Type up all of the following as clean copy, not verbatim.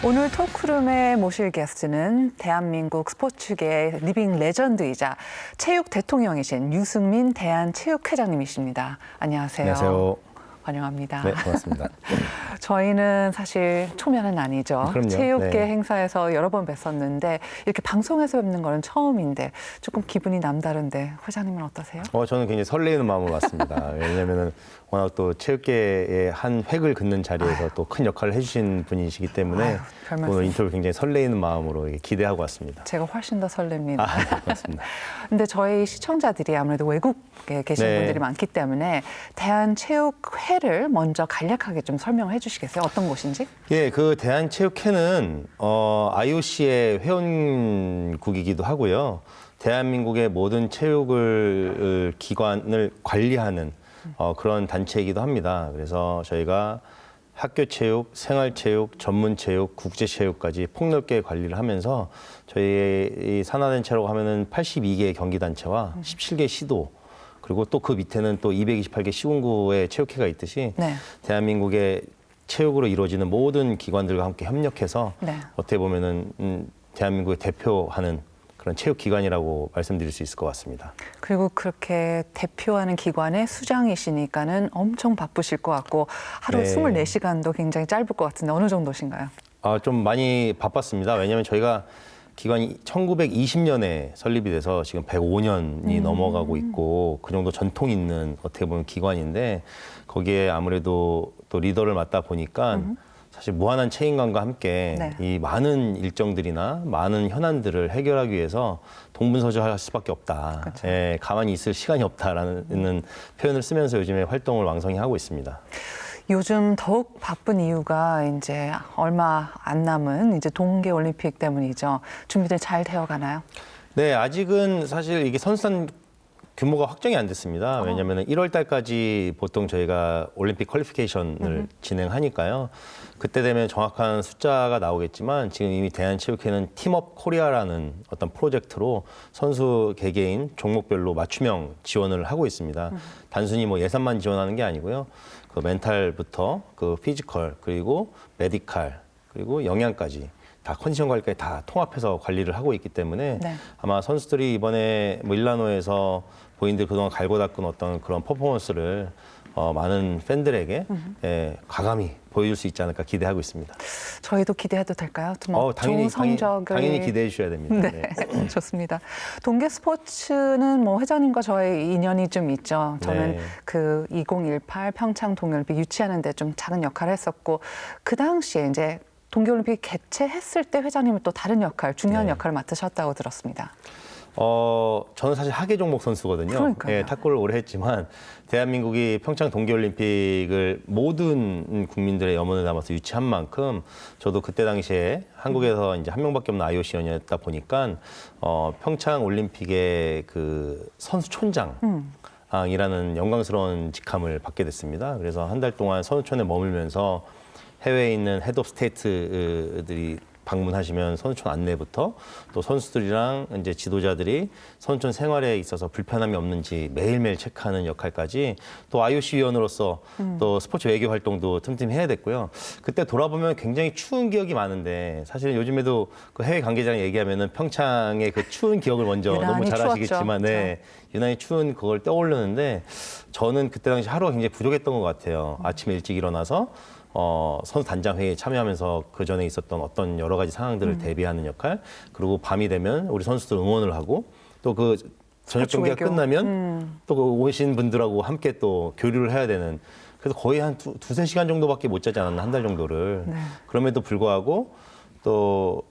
오늘 토크룸에 모실 게스트는 대한민국 스포츠계의 리빙 레전드이자 체육 대통령이신 유승민 대한체육회장님이십니다. 안녕하세요. 안녕하세요. 환영합니다. 네, 고맙습니다. 저희는 사실 초면은 아니죠. 그럼요. 체육계 네. 행사에서 여러 번 뵀었는데 이렇게 방송에서 뵙는 거는 처음인데 조금 기분이 남다른데 회장님은 어떠세요? 저는 굉장히 설레이는 마음으로 왔습니다. 왜냐하면 워낙 또 체육계의 한 획을 긋는 자리에서 또 큰 역할을 해주신 분이시기 때문에 아유, 별 말씀. 오늘 인터뷰 굉장히 설레이는 마음으로 기대하고 왔습니다. 제가 훨씬 더 설렙니다. 네, 고맙습니다. 근데 저희 시청자들이 아무래도 외국에 계신 네. 분들이 많기 때문에 대한체육회를 먼저 간략하게 좀 설명을 해주시겠어요? 어떤 곳인지? 예, 그 대한체육회는 IOC의 회원국이기도 하고요. 대한민국의 모든 체육을 기관을 관리하는 그런 단체이기도 합니다. 그래서 저희가 학교체육, 생활체육, 전문체육, 국제체육까지 폭넓게 관리를 하면서 저희 이 산하단체라고 하면은 82개 경기단체와 17개 시도 그리고 또 그 밑에는 또 228개 시군구의 체육회가 있듯이 네. 대한민국의 체육으로 이루어지는 모든 기관들과 함께 협력해서 네. 어떻게 보면은 대한민국을 대표하는 그런 체육기관이라고 말씀드릴 수 있을 것 같습니다. 그리고 그렇게 대표하는 기관의 수장이시니까는 엄청 바쁘실 것 같고 하루 네. 24시간도 굉장히 짧을 것 같은데 어느 정도신가요? 좀 많이 바빴습니다. 왜냐하면 저희가 기관이 1920년에 설립이 돼서 지금 105년이 넘어가고 있고 그 정도 전통 있는 어떻게 보면 기관인데 거기에 아무래도 또 리더를 맡다 보니까 사실 무한한 책임감과 함께 네. 이 많은 일정들이나 많은 현안들을 해결하기 위해서 동분서주할 수밖에 없다. 그렇죠. 예, 가만히 있을 시간이 없다라는 표현을 쓰면서 요즘에 활동을 왕성히 하고 있습니다. 요즘 더욱 바쁜 이유가 이제 얼마 안 남은 이제 동계올림픽 때문이죠. 준비들 잘 되어 가나요? 네, 아직은 사실 이게 선수단 규모가 확정이 안 됐습니다. 왜냐하면 1월 달까지 보통 저희가 올림픽 퀄리피케이션을 진행하니까요. 그때 되면 정확한 숫자가 나오겠지만 지금 이미 대한체육회는 팀업 코리아라는 어떤 프로젝트로 선수 개개인 종목별로 맞춤형 지원을 하고 있습니다. 단순히 뭐 예산만 지원하는 게 아니고요. 그 멘탈부터 그 피지컬 그리고 메디칼 그리고 영양까지 다 컨디션 관리까지 다 통합해서 관리를 하고 있기 때문에 네. 아마 선수들이 이번에 밀라노에서 본인들 그동안 갈고 닦은 어떤 그런 퍼포먼스를 많은 팬들에게 과감히 보여줄 수 있지 않을까 기대하고 있습니다. 저희도 기대해도 될까요? 뭐 당연히, 좋은 성적을 당연히 기대해 주셔야 됩니다. 네, 좋습니다. 동계 스포츠는 뭐 회장님과 저의 인연이 좀 있죠. 저는 네. 그 2018 평창 동계올림픽 유치하는데 좀 작은 역할을 했었고 그 당시에 이제 동계올림픽 개최했을 때 회장님은 또 다른 역할, 중요한 네. 역할을 맡으셨다고 들었습니다. 저는 사실 하계 종목 선수거든요. 그러니까요. 예, 탁구를 오래 했지만 대한민국이 평창 동계올림픽을 모든 국민들의 염원을 담아서 유치한 만큼 저도 그때 당시에 한국에서 이제 한 명밖에 없는 IOC원이었다 보니까 평창 올림픽의 그 선수촌장 이라는 영광스러운 직함을 받게 됐습니다. 그래서 한 달 동안 선수촌에 머물면서 해외에 있는 헤드 오브 스테이트들이 방문하시면 선수촌 안내부터 또 선수들이랑 이제 지도자들이 선수촌 생활에 있어서 불편함이 없는지 매일매일 체크하는 역할까지 또 IOC 위원으로서 또 스포츠 외교 활동도 틈틈이 해야 됐고요. 그때 돌아보면 굉장히 추운 기억이 많은데 사실 요즘에도 그 해외 관계자랑 얘기하면은 평창의 그 추운 기억을 먼저 너무 잘 아시겠지만 네, 유난히 추운 그걸 떠오르는데 저는 그때 당시 하루가 굉장히 부족했던 것 같아요. 아침에 일찍 일어나서 선수 단장 회의에 참여하면서 그 전에 있었던 어떤 여러 가지 상황들을 대비하는 역할, 그리고 밤이 되면 우리 선수들 응원을 하고 또 그 저녁 스포츠 경기가 외교. 끝나면 또 그 오신 분들하고 함께 또 교류를 해야 되는. 그래서 거의 한 두세 시간 정도밖에 못 자지 않았나, 한 달 정도를. 네. 그럼에도 불구하고 또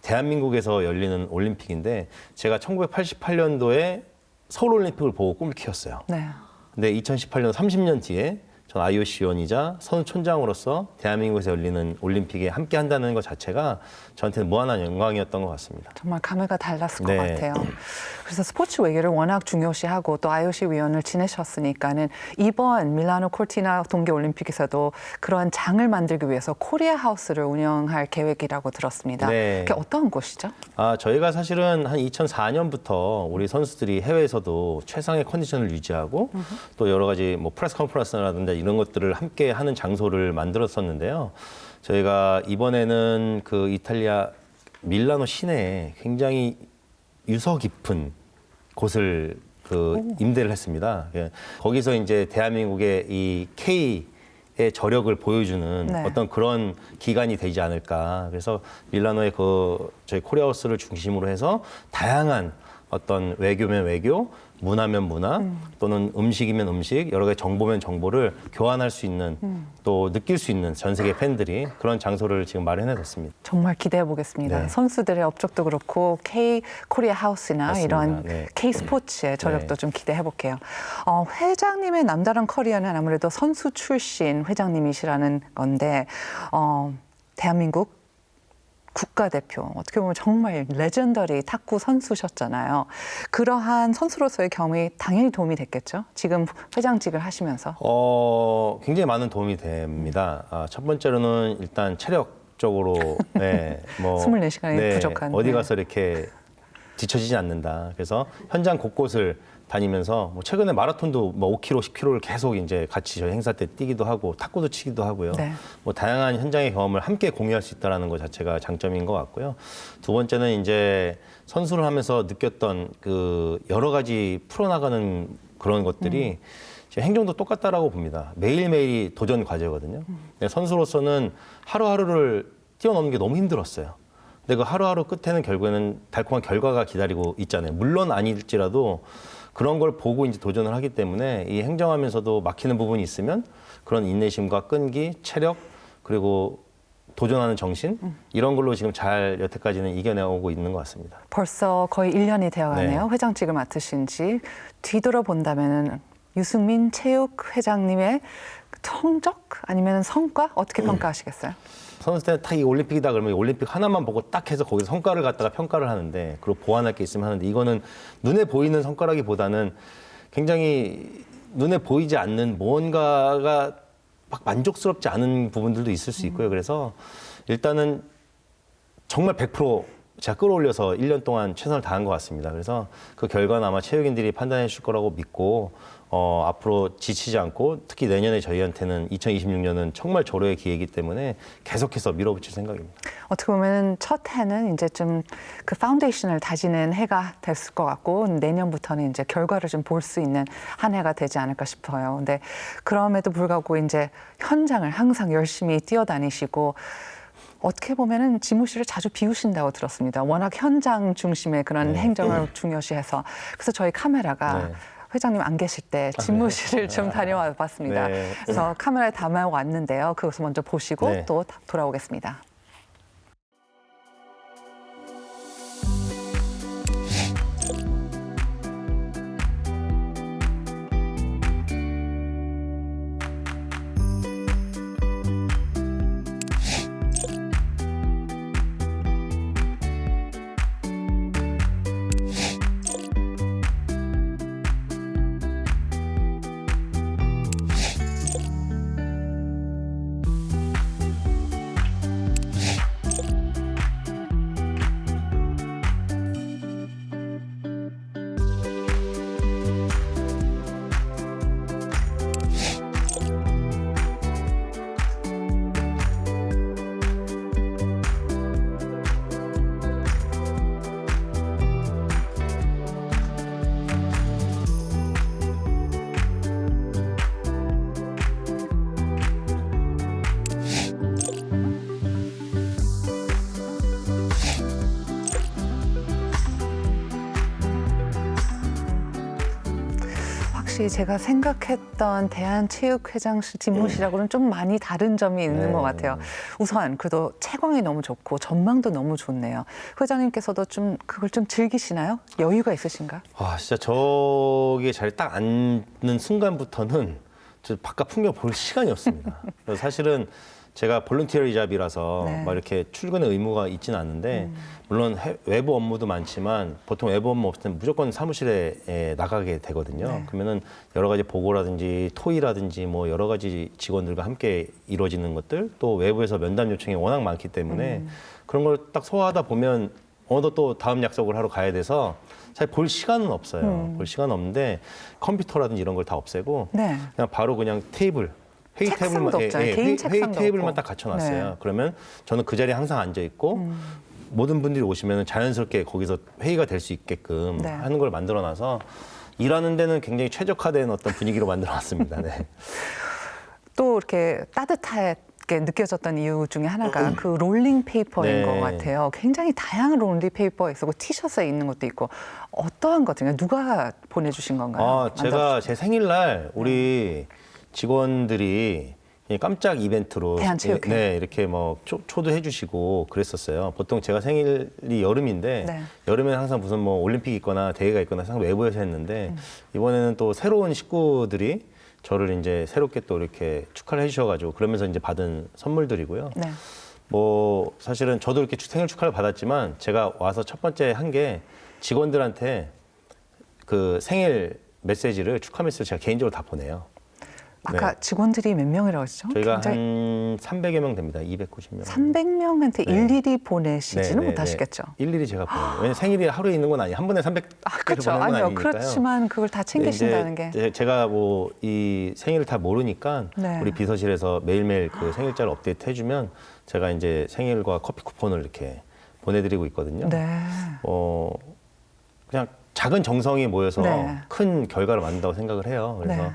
대한민국에서 열리는 올림픽인데 제가 1988년도에 서울올림픽을 보고 꿈을 키웠어요. 네. 근데 2018년 30년 뒤에 전 IOC 위원이자 선수촌장으로서 대한민국에서 열리는 올림픽에 함께 한다는 것 자체가 저한테는 무한한 영광이었던 것 같습니다. 정말 감회가 달랐을 네. 것 같아요. 그래서 스포츠 외교를 워낙 중요시하고 또 IOC 위원을 지내셨으니까는 이번 밀라노 코르티나 동계올림픽에서도 그러한 장을 만들기 위해서 코리아 하우스를 운영할 계획이라고 들었습니다. 네. 그게 어떤 곳이죠? 저희가 사실은 한 2004년부터 우리 선수들이 해외에서도 최상의 컨디션을 유지하고 또 여러 가지 뭐 프레스 컨퍼런스라든지 이런 것들을 함께 하는 장소를 만들었었는데요. 저희가 이번에는 그 이탈리아 밀라노 시내에 굉장히 유서 깊은 곳을 그 임대를 했습니다. 예. 거기서 이제 대한민국의 이 K의 저력을 보여주는 네. 어떤 그런 기간이 되지 않을까. 그래서 밀라노의 그 저희 코리아하우스를 중심으로 해서 다양한 어떤 외교면 외교, 문화면 문화, 또는 음식이면 음식, 여러 가지 정보면 정보를 교환할 수 있는 또 느낄 수 있는 전 세계 팬들이 그런 장소를 지금 마련해뒀습니다. 정말 기대해 보겠습니다. 네. 선수들의 업적도 그렇고 K 코리아 하우스나 맞습니다. 이런 네. K 스포츠의 저력도 네. 좀 기대해 볼게요. 회장님의 남다른 커리어는 아무래도 선수 출신 회장님이시라는 건데 대한민국 국가대표 어떻게 보면 정말 레전더리 탁구 선수셨잖아요. 그러한 선수로서의 경험이 당연히 도움이 됐겠죠. 지금 회장직을 하시면서. 굉장히 많은 도움이 됩니다. 첫 번째로는 일단 체력적으로 네, 뭐 24시간이 부족한, 어디 네. 가서 이렇게 뒤처지지 않는다. 그래서 현장 곳곳을 다니면서 뭐 최근에 마라톤도 뭐 5km, 10km를 계속 이제 같이 저희 행사 때 뛰기도 하고 탁구도 치기도 하고요. 네. 뭐 다양한 현장의 경험을 함께 공유할 수 있다는 것 자체가 장점인 것 같고요. 두 번째는 이제 선수를 하면서 느꼈던 그 여러 가지 풀어나가는 그런 것들이 제 행정도 똑같다라고 봅니다. 매일매일이 도전 과제거든요. 근데 선수로서는 하루하루를 뛰어넘는 게 너무 힘들었어요. 근데 그 하루하루 끝에는 결국에는 달콤한 결과가 기다리고 있잖아요. 물론 아닐지라도 그런 걸 보고 이제 도전을 하기 때문에 이 행정하면서도 막히는 부분이 있으면 그런 인내심과 끈기, 체력, 그리고 도전하는 정신 이런 걸로 지금 잘 여태까지는 이겨내오고 있는 것 같습니다. 벌써 거의 1년이 되어가네요. 네. 회장직을 맡으신 지. 뒤돌아본다면 유승민 체육회장님의 성적 아니면 성과 어떻게 평가하시겠어요? 선수 때는 딱 이 올림픽이다 그러면 올림픽 하나만 보고 딱 해서 거기서 성과를 갖다가 평가를 하는데 그리고 보완할 게 있으면 하는데 이거는 눈에 보이는 성과라기보다는 굉장히 눈에 보이지 않는 무언가가 막 만족스럽지 않은 부분들도 있을 수 있고요. 그래서 일단은 정말 100% 제가 끌어올려서 1년 동안 최선을 다한 것 같습니다. 그래서 그 결과는 아마 체육인들이 판단해 줄 거라고 믿고 앞으로 지치지 않고 특히 내년에 저희한테는 2026년은 정말 절호의 기회이기 때문에 계속해서 밀어붙일 생각입니다. 어떻게 보면 첫 해는 이제 좀 그 파운데이션을 다지는 해가 됐을 것 같고 내년부터는 이제 결과를 좀 볼 수 있는 한 해가 되지 않을까 싶어요. 근데 그럼에도 불구하고 이제 현장을 항상 열심히 뛰어다니시고 어떻게 보면은 집무실을 자주 비우신다고 들었습니다. 워낙 현장 중심의 그런 행정을 중요시해서 그래서 저희 카메라가 네. 회장님 안 계실 때 집무실을 좀 다녀와 봤습니다. 네. 그래서 카메라에 담아왔는데요. 그것을 먼저 보시고 네. 또 돌아오겠습니다. 확실히 제가 생각했던 대한체육회장실 집무실하고는 좀 많이 다른 점이 있는 네. 것 같아요. 우선 그래도 채광이 너무 좋고 전망도 너무 좋네요. 회장님께서도 좀 그걸 좀 즐기시나요? 여유가 있으신가? 진짜 저기에 자리 딱 앉는 순간부터는 저 바깥 풍경 볼 시간이 없습니다. 그래서 사실은 제가 볼런티어 잡이라서 네. 막 이렇게 출근의 의무가 있지는 않는데 물론 외부 업무도 많지만 보통 외부 업무 없을 때는 무조건 사무실에 나가게 되거든요. 네. 그러면은 여러 가지 보고라든지 토의라든지 뭐 여러 가지 직원들과 함께 이루어지는 것들 또 외부에서 면담 요청이 워낙 많기 때문에 그런 걸 딱 소화하다 보면 어느덧 또 다음 약속을 하러 가야 돼서 사실 볼 시간은 없어요. 볼 시간은 없는데 컴퓨터라든지 이런 걸 다 없애고 네. 그냥 바로 그냥 테이블 회의 책상도 테이블만 없잖아요. 개인 회의 책상도 테이블만 없고. 딱 갖춰놨어요. 네. 그러면 저는 그 자리에 항상 앉아 있고 모든 분들이 오시면 자연스럽게 거기서 회의가 될 수 있게끔 네. 하는 걸 만들어놔서 일하는 데는 굉장히 최적화된 어떤 분위기로 만들어놨습니다. 네. 또 이렇게 따뜻하게 느껴졌던 이유 중에 하나가 그 롤링 페이퍼인 네. 것 같아요. 굉장히 다양한 롤링 페이퍼가 있고 티셔츠에 있는 것도 있고 어떠한 것들인가요? 누가 보내주신 건가요? 제가 제 생일날 우리 직원들이 그냥 깜짝 이벤트로 대한체육회. 네, 이렇게 뭐 초대해 주시고 그랬었어요. 보통 제가 생일이 여름인데 네. 여름에는 항상 무슨 뭐 올림픽이 있거나 대회가 있거나 항상 외부에서 했는데 이번에는 또 새로운 식구들이 저를 이제 새롭게 또 이렇게 축하를 해 주셔가지고 그러면서 이제 받은 선물들이고요. 네. 뭐 사실은 저도 이렇게 생일 축하를 받았지만 제가 와서 첫 번째 한 게 직원들한테 그 생일 메시지를 축하 메시지를 제가 개인적으로 다 보내요. 아까 네. 직원들이 몇 명이라고 했죠? 저희가 굉장히 한 300여 명 됩니다. 290명. 300명한테 네. 일일이 보내시지는 못하시겠죠? 일일이 제가 보내요. 왜냐면 생일이 하루에 있는 건 아니에요. 한 번에 300개를 그렇죠. 보내는 건 아니요. 아니니까요. 그렇지만 그걸 다 챙기신다는 게. 이제 제가 뭐 이 생일을 다 모르니까 네. 우리 비서실에서 매일매일 그 생일자를 업데이트 해주면 제가 이제 생일과 커피 쿠폰을 이렇게 보내드리고 있거든요. 네. 그냥 작은 정성이 모여서 네. 큰 결과를 만든다고 생각을 해요. 그래서 네.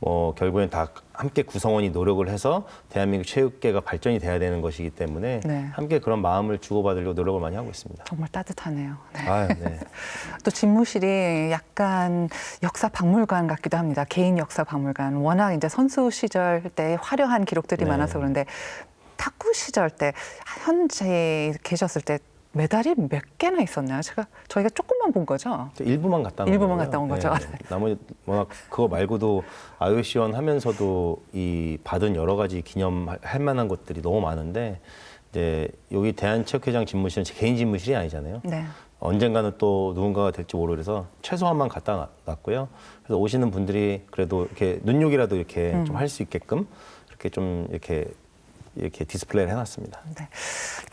뭐 결국엔 다 함께 구성원이 노력을 해서 대한민국 체육계가 발전이 돼야 되는 것이기 때문에 네. 함께 그런 마음을 주고받으려고 노력을 많이 하고 있습니다. 정말 따뜻하네요. 네. 아유, 네. 또 집무실이 약간 역사 박물관 같기도 합니다. 개인 역사 박물관. 워낙 이제 선수 시절 때 화려한 기록들이 네. 많아서 그런데 탁구 시절 때 현재 계셨을 때 메달이 몇 개나 있었나요? 저희가 조금만 본 거죠. 일부만 갔다 온 일부만 거고요. 갔다 온 거죠. 나머지 워낙 그거 말고도 IOC원 하면서도 이 받은 여러 가지 기념할 만한 것들이 너무 많은데 이제 여기 대한체육회장 집무실은 제 개인 집무실이 아니잖아요. 네. 언젠가는 또 누군가가 될지 모르래서 최소한만 갖다 놨고요. 그래서 오시는 분들이 그래도 이렇게 눈요기라도 이렇게 좀 할 수 있게끔 이렇게 좀 이렇게 디스플레이를 해놨습니다. 네.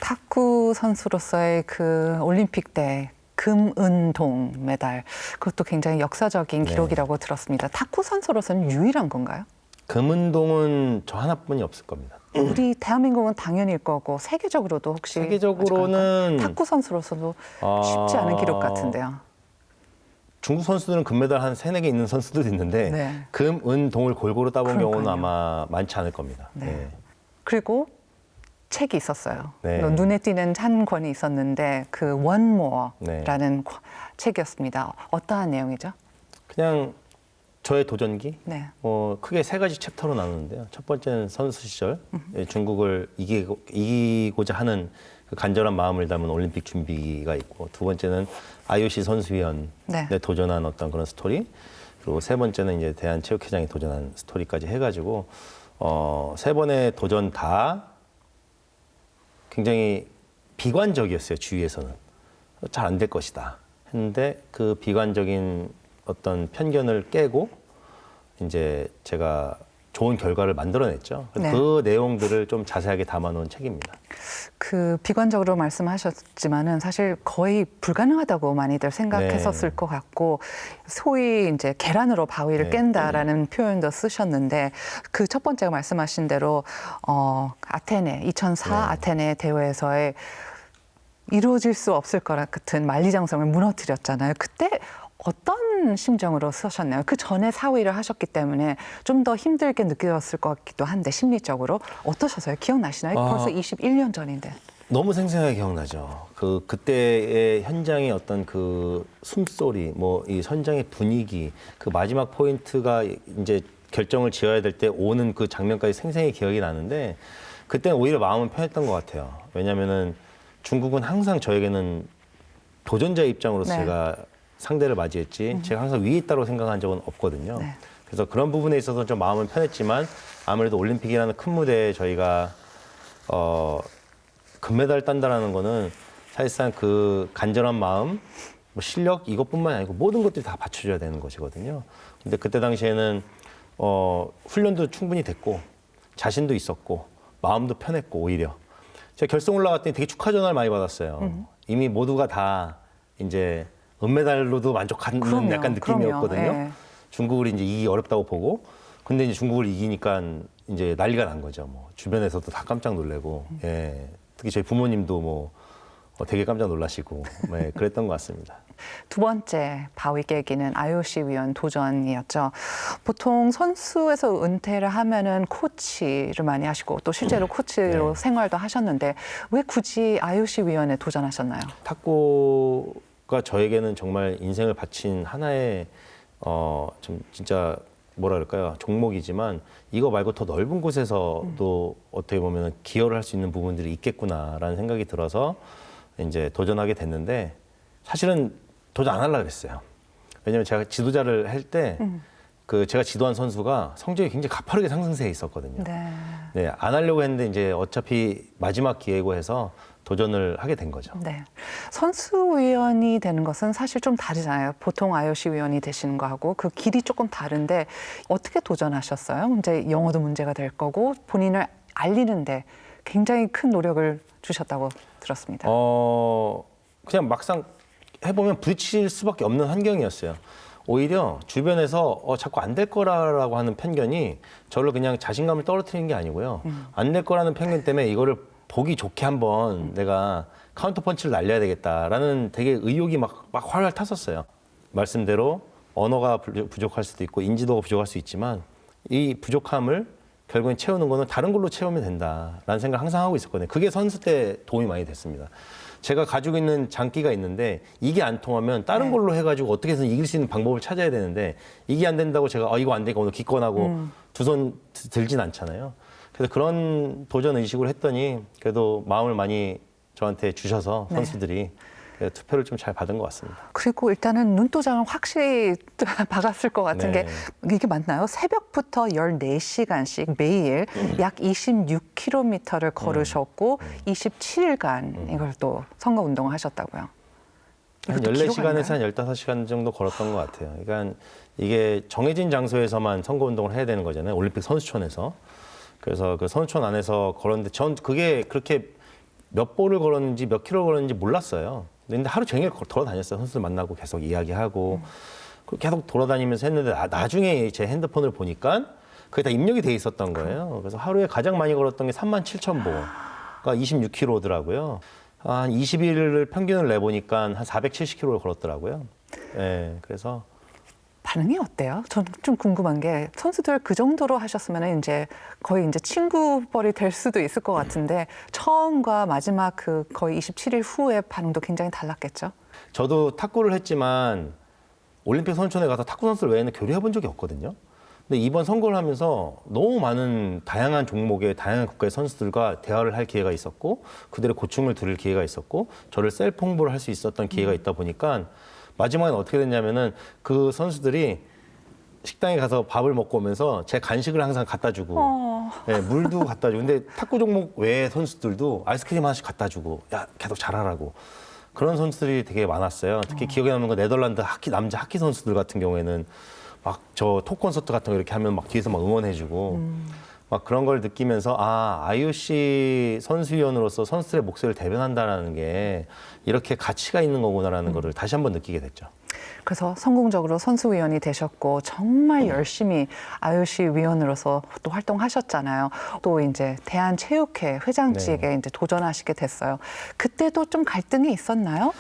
탁구 선수로서의 그 올림픽 때 금은동 메달 그것도 굉장히 역사적인 네. 기록이라고 들었습니다. 탁구 선수로서는 유일한 건가요? 금은동은 저 하나뿐이 없을 겁니다. 우리 대한민국은 당연일 거고 세계적으로도 혹시 세계적으로는 탁구 선수로서도 쉽지 않은 기록 같은데요. 중국 선수들은 금메달 한 3, 4개 있는 선수들도 있는데 네. 금, 은, 동을 골고루 따본 그러니까요. 경우는 아마 많지 않을 겁니다. 네. 네. 그리고 책이 있었어요. 네. 눈에 띄는 한 권이 있었는데 그 원모어라는 책이었습니다. 어떠한 내용이죠? 그냥 저의 도전기 네. 크게 3가지 챕터로 나누는데요. 첫 번째는 선수 시절 중국을 이기고자 하는 그 간절한 마음을 담은 올림픽 준비가 있고 두 번째는 IOC 선수위원에 네. 도전한 어떤 그런 스토리 그리고 세 번째는 이제 대한체육회장이 도전한 스토리까지 해가지고 3번의 도전 다 굉장히 비관적이었어요. 주위에서는 잘 안 될 것이다 했는데 그 비관적인 어떤 편견을 깨고 이제 제가 좋은 결과를 만들어냈죠. 네. 그 내용들을 좀 자세하게 담아놓은 책입니다. 그 비관적으로 말씀하셨지만은 사실 거의 불가능하다고 많이들 생각했었을 네. 것 같고 소위 이제 계란으로 바위를 네. 깬다라는 표현도 쓰셨는데 그 첫 번째가 말씀하신 대로 아테네 2004 네. 아테네 대회에서의 이루어질 수 없을 것 같은 만리장성을 무너뜨렸잖아요. 그때 어떤 심정으로 쓰셨나요? 그 전에 사위를 하셨기 때문에 좀 더 힘들게 느껴졌을 것 같기도 한데 심리적으로 어떠셨어요? 기억나시나요? 벌써 21년 전인데. 너무 생생하게 기억나죠. 그때의 현장의 어떤 그 숨소리, 뭐 이 현장의 분위기, 그 마지막 포인트가 이제 결정을 지어야 될 때 오는 그 장면까지 생생히 기억이 나는데 그때는 오히려 마음은 편했던 것 같아요. 왜냐하면은 중국은 항상 저에게는 도전자 입장으로서 네. 제가 상대를 맞이했지 제가 항상 위에 있다고 생각한 적은 없거든요. 네. 그래서 그런 부분에 있어서 좀 마음은 편했지만 아무래도 올림픽이라는 큰 무대에 저희가 금메달을 딴다라는 거는 사실상 그 간절한 마음, 뭐 실력 이것뿐만 아니고 모든 것들이 다 받쳐줘야 되는 것이거든요. 근데 그때 당시에는 훈련도 충분히 됐고 자신도 있었고 마음도 편했고 오히려 제가 결승 올라갔더니 되게 축하 전화를 많이 받았어요. 이미 모두가 다 이제 은메달로도 만족하는 약간 느낌이었거든요. 예. 중국을 이제 이기기 어렵다고 보고 근데 이제 중국을 이기니까 이제 난리가 난 거죠. 뭐 주변에서도 다 깜짝 놀래고, 예. 특히 저희 부모님도 뭐 되게 깜짝 놀라시고, 네, 그랬던 것 같습니다. 두 번째 바위 깨기는 IOC 위원 도전이었죠. 보통 선수에서 은퇴를 하면은 코치를 많이 하시고 또 실제로 코치로 네. 생활도 하셨는데 왜 굳이 IOC 위원에 도전하셨나요? 탁구가 저에게는 정말 인생을 바친 하나의 좀 진짜 뭐라 그럴까요? 종목이지만 이거 말고 더 넓은 곳에서도 어떻게 보면 기여를 할 수 있는 부분들이 있겠구나라는 생각이 들어서 이제 도전하게 됐는데 사실은 도전 안 하려고 그랬어요. 왜냐면 제가 지도자를 할 때 그 제가 지도한 선수가 성적이 굉장히 가파르게 상승세에 있었거든요. 네. 네, 안 하려고 했는데 이제 어차피 마지막 기회고 해서 도전을 하게 된 거죠. 네. 선수위원이 되는 것은 사실 좀 다르잖아요. 보통 IOC 위원이 되시는 거하고 그 길이 조금 다른데 어떻게 도전하셨어요? 이제 영어도 문제가 될 거고 본인을 알리는데 굉장히 큰 노력을 주셨다고 들었습니다. 그냥 막상 해보면 부딪힐 수밖에 없는 환경이었어요. 오히려 주변에서 자꾸 안 될 거라고 하는 편견이 저를 그냥 자신감을 떨어뜨리는 게 아니고요. 안 될 거라는 편견 때문에 이거를 보기 좋게 한번 내가 카운터 펀치를 날려야 되겠다라는 되게 의욕이 막 활활 탔었어요. 말씀대로 언어가 부족할 수도 있고 인지도가 부족할 수 있지만 이 부족함을 결국엔 채우는 거는 다른 걸로 채우면 된다라는 생각을 항상 하고 있었거든요. 그게 선수 때 도움이 많이 됐습니다. 제가 가지고 있는 장기가 있는데 이게 안 통하면 다른 걸로 해가지고 어떻게 해서 이길 수 있는 방법을 찾아야 되는데 이게 안 된다고 제가 이거 안 되니까 오늘 기권하고 두 손 들진 않잖아요. 그래서 그런 도전 의식을 했더니 그래도 마음을 많이 저한테 주셔서 선수들이 투표를 좀 잘 받은 것 같습니다. 그리고 일단은 눈도장을 확실히 박았을 것 같은 네. 게 이게 맞나요? 새벽부터 14시간씩 매일 약 26km를 걸으셨고 27일간 이걸 또 선거 운동을 하셨다고요. 한 이것도 기록 14시간에서 아닌가요? 한 15시간 정도 걸었던 것 같아요. 그러니까 이게 정해진 장소에서만 선거운동을 해야 되는 거잖아요. 올림픽 선수촌에서. 그래서 그 선수촌 안에서 걸었는데 전 그게 그렇게 몇 볼을 걸었는지 몇 킬로 걸었는지 몰랐어요. 근데 하루 종일 돌아다녔어요. 선수들 만나고 계속 이야기하고 계속 돌아다니면서 했는데 나중에 제 핸드폰을 보니까 그게 다 입력이 돼 있었던 거예요. 그래서 하루에 가장 많이 걸었던 게 37,000보가 26km더라고요. 한 20일을 평균을 내보니까 한 470km를 걸었더라고요. 네, 그래서 반응이 어때요? 전 좀 궁금한 게 선수들 그 정도로 하셨으면 이제 거의 이제 친구뻘이 될 수도 있을 것 같은데 처음과 마지막 그 거의 27일 후의 반응도 굉장히 달랐겠죠? 저도 탁구를 했지만 올림픽 선수촌에 가서 탁구 선수들 외에는 교류해 본 적이 없거든요. 근데 이번 선거를 하면서 너무 많은 다양한 종목의 다양한 국가의 선수들과 대화를 할 기회가 있었고 그들의 고충을 들을 기회가 있었고 저를 셀프 홍보를 할 수 있었던 기회가 있다 보니까 마지막에는 어떻게 됐냐면은 그 선수들이 식당에 가서 밥을 먹고 오면서 제 간식을 항상 갖다 주고 네, 물도 갖다 주고 근데 탁구 종목 외의 선수들도 아이스크림 하나씩 갖다 주고 야 계속 잘하라고 그런 선수들이 되게 많았어요. 특히 기억에 남는 건 네덜란드 남자 하키 선수들 같은 경우에는 막 저 톡 콘서트 같은 거 이렇게 하면 막 뒤에서 막 응원해주고 막 그런 걸 느끼면서 IOC 선수위원으로서 선수들의 목소리를 대변한다라는 게 이렇게 가치가 있는 거구나라는 거를 다시 한번 느끼게 됐죠. 그래서 성공적으로 선수위원이 되셨고 정말 열심히 IOC 위원으로서 또 활동하셨잖아요. 또 이제 대한체육회 회장직에 이제 도전하시게 됐어요. 그때도 좀 갈등이 있었나요?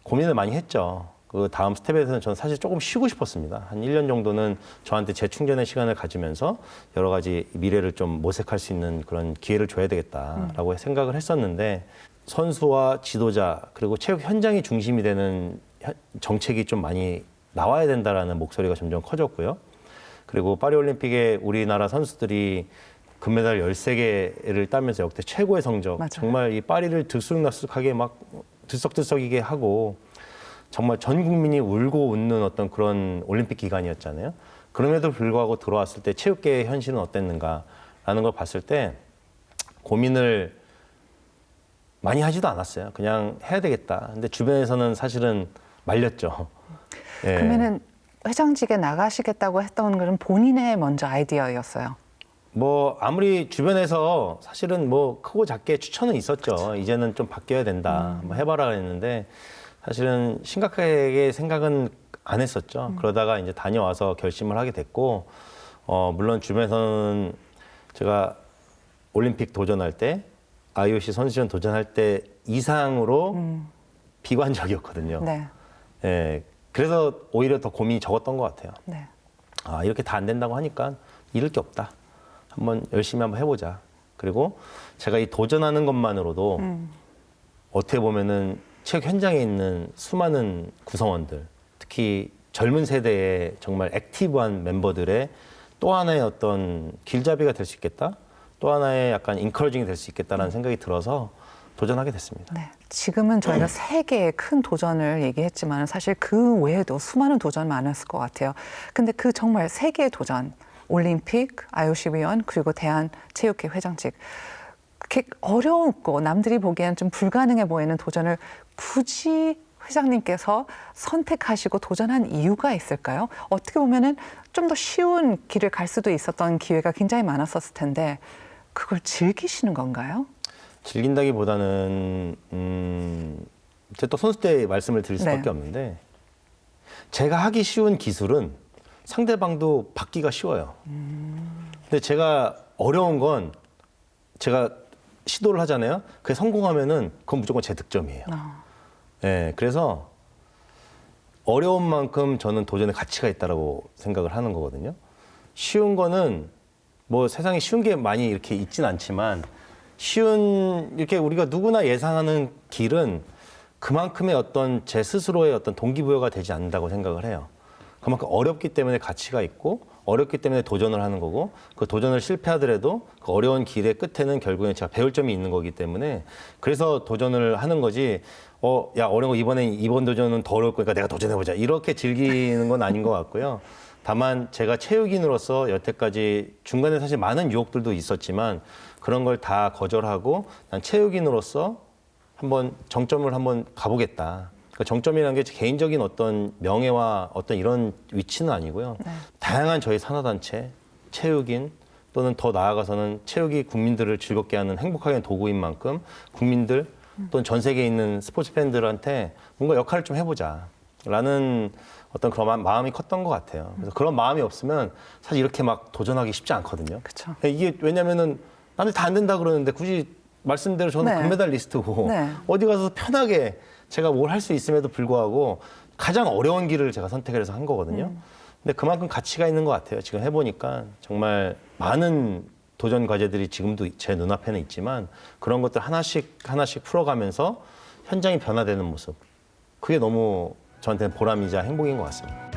고민을 많이 했죠. 그 다음 스텝에서는 저는 사실 조금 쉬고 싶었습니다. 한 1년 정도는 저한테 재충전의 시간을 가지면서 여러 가지 미래를 좀 모색할 수 있는 그런 기회를 줘야 되겠다라고 생각을 했었는데 선수와 지도자 그리고 체육 현장이 중심이 되는 정책이 좀 많이 나와야 된다라는 목소리가 점점 커졌고요. 그리고 파리올림픽에 우리나라 선수들이 금메달 13개를 따면서 역대 최고의 성적 맞아요. 정말 이 파리를 들쑥날쑥하게 막 들썩들썩이게 하고 정말 전 국민이 울고 웃는 어떤 그런 올림픽 기간이었잖아요. 그럼에도 불구하고 들어왔을 때 체육계의 현실은 어땠는가라는 걸 봤을 때 고민을 많이 하지도 않았어요. 그냥 해야 되겠다. 근데 주변에서는 사실은 말렸죠. 예. 그러면은 회장직에 나가시겠다고 했던 것은 본인의 먼저 아이디어였어요. 뭐 아무리 주변에서 사실은 뭐 크고 작게 추천은 있었죠. 그렇죠. 이제는 좀 바뀌어야 된다. 뭐 해봐라 했는데 사실은 심각하게 생각은 안 했었죠. 그러다가 이제 다녀와서 결심을 하게 됐고 물론 주변에서는 제가 올림픽 도전할 때, IOC 선수전 도전할 때 이상으로 비관적이었거든요. 네. 예, 그래서 오히려 더 고민이 적었던 것 같아요. 네. 아, 이렇게 다 안 된다고 하니까 잃을 게 없다. 한번 열심히 한번 해보자. 그리고 제가 이 도전하는 것만으로도 어떻게 보면은 체육 현장에 있는 수많은 구성원들, 특히 젊은 세대의 정말 액티브한 멤버들의 또 하나의 어떤 길잡이가 될 수 있겠다. 또 하나의 약간 인커러징이 될 수 있겠다라는 생각이 들어서 도전하게 됐습니다. 네. 지금은 저희가 세 개의 큰 도전을 얘기했지만 사실 그 외에도 수많은 도전 많았을 것 같아요. 근데 그 정말 세 개의 도전, 올림픽, IOC 위원, 그리고 대한체육회 회장직. 그렇게 어렵고 남들이 보기엔 좀 불가능해 보이는 도전을 굳이 회장님께서 선택하시고 도전한 이유가 있을까요? 어떻게 보면은 좀 더 쉬운 길을 갈 수도 있었던 기회가 굉장히 많았었을 텐데 그걸 즐기시는 건가요? 즐긴다기보다는 제가 또 선수 때 말씀을 드릴 수밖에 네. 없는데 제가 하기 쉬운 기술은 상대방도 받기가 쉬워요. 근데 제가 어려운 건 제가 시도를 하잖아요. 그게 성공하면은 그건 무조건 제 득점이에요. 네, 그래서 어려운 만큼 저는 도전의 가치가 있다라고 생각을 하는 거거든요. 쉬운 거는 뭐 세상에 쉬운 게 많이 이렇게 있진 않지만 쉬운 이렇게 우리가 누구나 예상하는 길은 그만큼의 어떤 제 스스로의 어떤 동기부여가 되지 않는다고 생각을 해요. 그만큼 어렵기 때문에 가치가 있고 어렵기 때문에 도전을 하는 거고 그 도전을 실패하더라도 그 어려운 길의 끝에는 결국엔 제가 배울 점이 있는 거기 때문에 그래서 도전을 하는 거지. 야, 어려운 거 이번 도전은 더 어려울 거니까 내가 도전해보자. 이렇게 즐기는 건 아닌 것 같고요. 다만 제가 체육인으로서 여태까지 중간에 사실 많은 유혹들도 있었지만 그런 걸 다 거절하고 난 체육인으로서 한번 정점을 한번 가보겠다. 그러니까 정점이라는 게 개인적인 어떤 명예와 어떤 이런 위치는 아니고요. 다양한 저희 산하단체, 체육인 또는 더 나아가서는 체육이 국민들을 즐겁게 하는 행복하게 하는 도구인 만큼 국민들 또는 전 세계에 있는 스포츠 팬들한테 뭔가 역할을 좀 해보자라는 어떤 그런 마음이 컸던 것 같아요. 그래서 그런 마음이 없으면 사실 이렇게 막 도전하기 쉽지 않거든요. 그쵸. 이게 왜냐면은 남들 다 안 된다 그러는데 굳이 말씀대로 저는 네. 금메달리스트고 네. 어디 가서 편하게 제가 뭘 할 수 있음에도 불구하고 가장 어려운 길을 제가 선택을 해서 한 거거든요. 근데 그만큼 가치가 있는 것 같아요. 지금 해보니까 정말 많은 도전 과제들이 지금도 제 눈앞에는 있지만 그런 것들 하나씩 풀어가면서 현장이 변화되는 모습. 그게 너무 저한테는 보람이자 행복인 것 같습니다.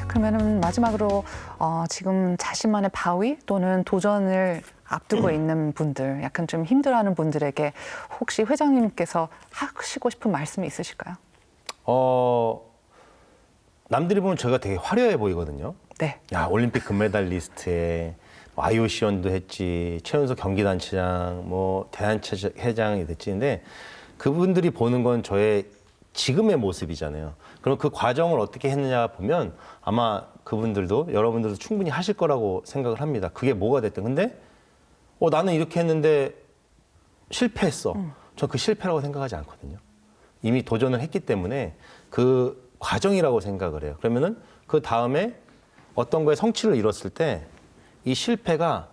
그러면은 마지막으로 지금 자신만의 바위 또는 도전을 앞두고 있는 분들, 약간 좀 힘들어하는 분들에게 혹시 회장님께서 하시고 싶은 말씀이 있으실까요? 남들이 보면 제가 되게 화려해 보이거든요. 네. 야, 올림픽 금메달리스트에 IOC원도 했지, 최연소 경기단체장, 뭐 대한체회장이 됐지. 근데 그분들이 보는 건 저의 지금의 모습이잖아요. 그럼 그 과정을 어떻게 했느냐 보면 아마 그분들도 여러분들도 충분히 하실 거라고 생각을 합니다. 그게 뭐가 됐든. 근데 나는 이렇게 했는데 실패했어. 전 그 실패라고 생각하지 않거든요. 이미 도전을 했기 때문에 그 과정이라고 생각을 해요. 그러면은 그 다음에 어떤 거에 성취를 이뤘을 때 이 실패가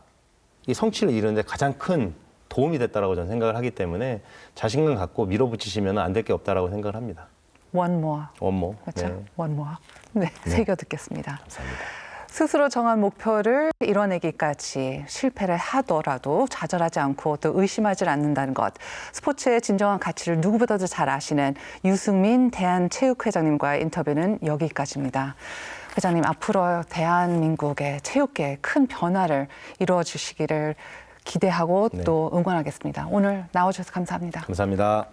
이 성취를 이루는데 가장 큰 도움이 됐다라고 저는 생각을 하기 때문에 자신감 갖고 밀어붙이시면 안 될 게 없다라고 생각을 합니다. One more. 원모. 그렇죠? 네. One more. 네, 새겨 듣겠습니다. 감사합니다. 스스로 정한 목표를 이뤄내기까지 실패를 하더라도 좌절하지 않고 또 의심하지 않는다는 것. 스포츠의 진정한 가치를 누구보다도 잘 아시는 유승민 대한체육회장님과의 인터뷰는 여기까지입니다. 회장님, 앞으로 대한민국의 체육계에 큰 변화를 이루어 주시기를 기대하고 네. 또 응원하겠습니다. 오늘 나와주셔서 감사합니다. 감사합니다.